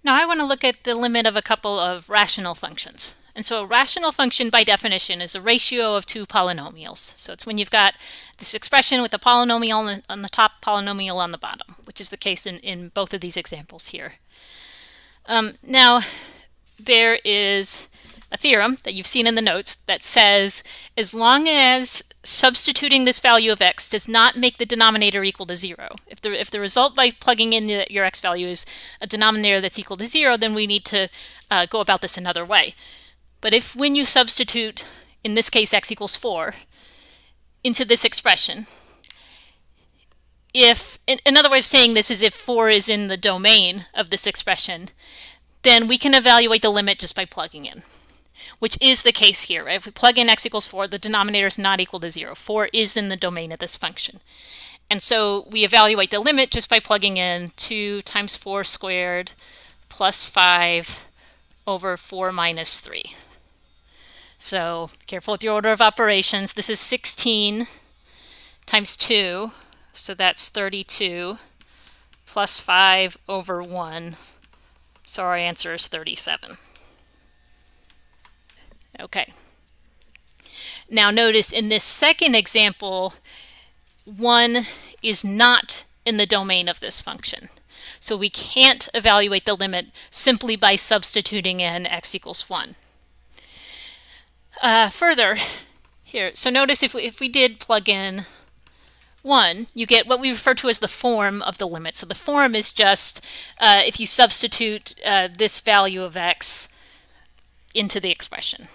Now I want to look at the limit of a couple of rational functions. And so a rational function by definition is a ratio of two polynomials. So it's when you've got this expression with a polynomial on the top, polynomial on the bottom, which is the case in both of these examples here. Now there is a theorem that you've seen in the notes that says as long as substituting this value of x does not make the denominator equal to 0, if the result by plugging in your x value is a denominator that's equal to 0, then we need to go about this another way. But if when you substitute, in this case x equals 4, into this expression, if another way of saying this is if 4 is in the domain of this expression, then we can evaluate the limit just by plugging in, which is the case here. Right? If we plug in x equals 4, the denominator is not equal to 0. 4 is in the domain of this function. And so we evaluate the limit just by plugging in 2 times 4 squared plus 5 over 4 minus 3. So be careful with your order of operations. This is 16 times 2, so that's 32, plus 5 over 1. So our answer is 37. Okay. Now notice in this second example, 1 is not in the domain of this function. So we can't evaluate the limit simply by substituting in x equals 1. Further, here, so notice if we did plug in 1, you get what we refer to as the form of the limit. So the form is just if you substitute this value of x into the expression.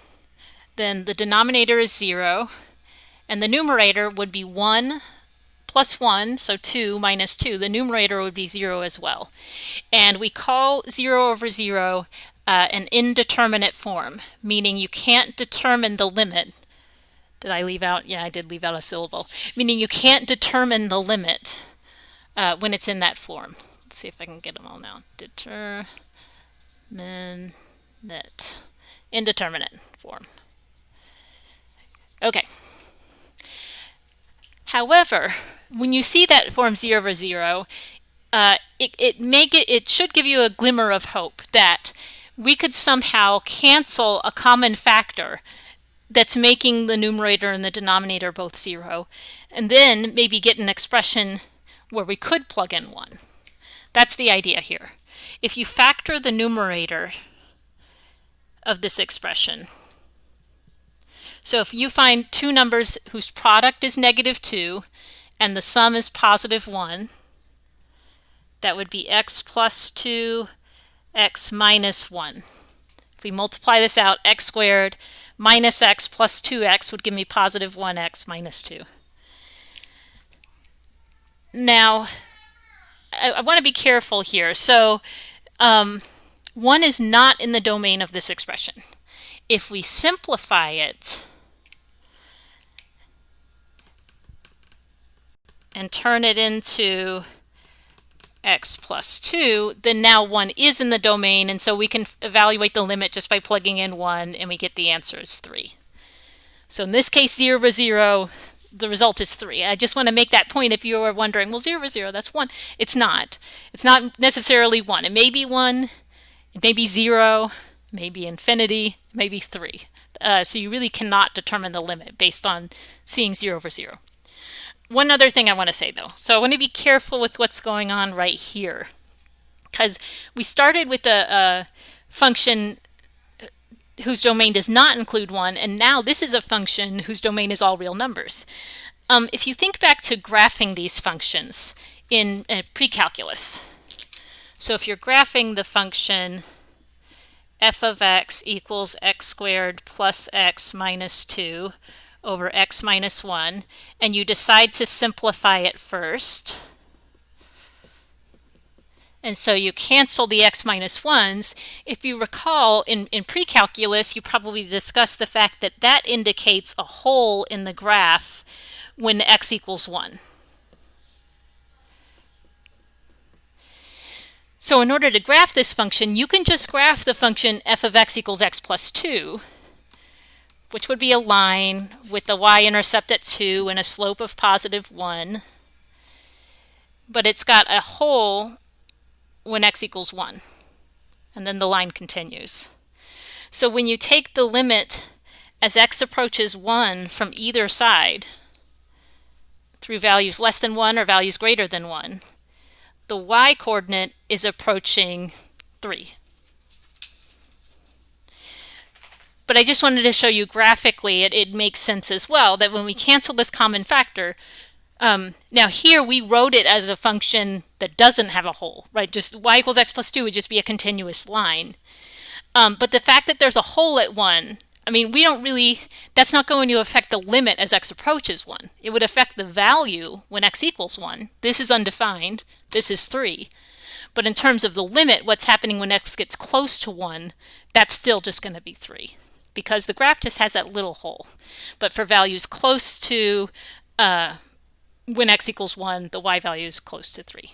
Then the denominator is 0, and the numerator would be 1 plus 1, so 2 minus 2. The numerator would be 0 as well. And we call 0 over 0 an indeterminate form, meaning you can't determine the limit. Did I leave out? Yeah, I did leave out a syllable. Meaning you can't determine the limit when it's in that form. Let's see if I can get them all now. Determinate. Indeterminate form. Okay. However, when you see that form 0 over 0, it should give you a glimmer of hope that we could somehow cancel a common factor that's making the numerator and the denominator both 0, and then maybe get an expression where we could plug in 1. That's the idea here. If you factor the numerator of this expression, so if you find two numbers whose product is -2 and the sum is +1, that would be x plus 2, x minus 1. If we multiply this out, x squared minus x plus 2x would give me +1x minus 2. Now, I want to be careful here. So 1 is not in the domain of this expression. If we simplify it and turn it into x plus 2, then now 1 is in the domain, and so we can evaluate the limit just by plugging in 1, and we get the answer is 3. So in this case, 0 over 0, the result is 3. I just want to make that point if you are wondering, well, 0 over 0, that's 1. It's not. It's not necessarily 1. It may be 1, it may be 0, maybe infinity, maybe 3. So you really cannot determine the limit based on seeing 0 over 0. One other thing I want to say, though. So I want to be careful with what's going on right here, because we started with a function whose domain does not include 1, and now this is a function whose domain is all real numbers. If you think back to graphing these functions in pre-calculus, so if you're graphing the function f of x equals x squared plus x minus 2 over x minus 1, and you decide to simplify it first, and so you cancel the x minus 1s. If you recall, in pre-calculus, you probably discussed the fact that that indicates a hole in the graph when x equals 1. So in order to graph this function, you can just graph the function f of x equals x plus 2, which would be a line with the y-intercept at 2 and a slope of +1, but it's got a hole when x equals 1. and then the line continues. So when you take the limit as x approaches 1 from either side through values less than 1 or values greater than 1, the y-coordinate is approaching 3. But I just wanted to show you graphically it makes sense as well that when we cancel this common factor, now here we wrote it as a function that doesn't have a hole, right? Just y equals x plus 2 would just be a continuous line. But the fact that there's a hole at 1, I mean, that's not going to affect the limit as x approaches 1. It would affect the value when x equals 1. This is undefined. This is 3. But in terms of the limit, what's happening when x gets close to 1, that's still just going to be 3. Because the graph just has that little hole. But for values close to when x equals 1, the y value is close to 3.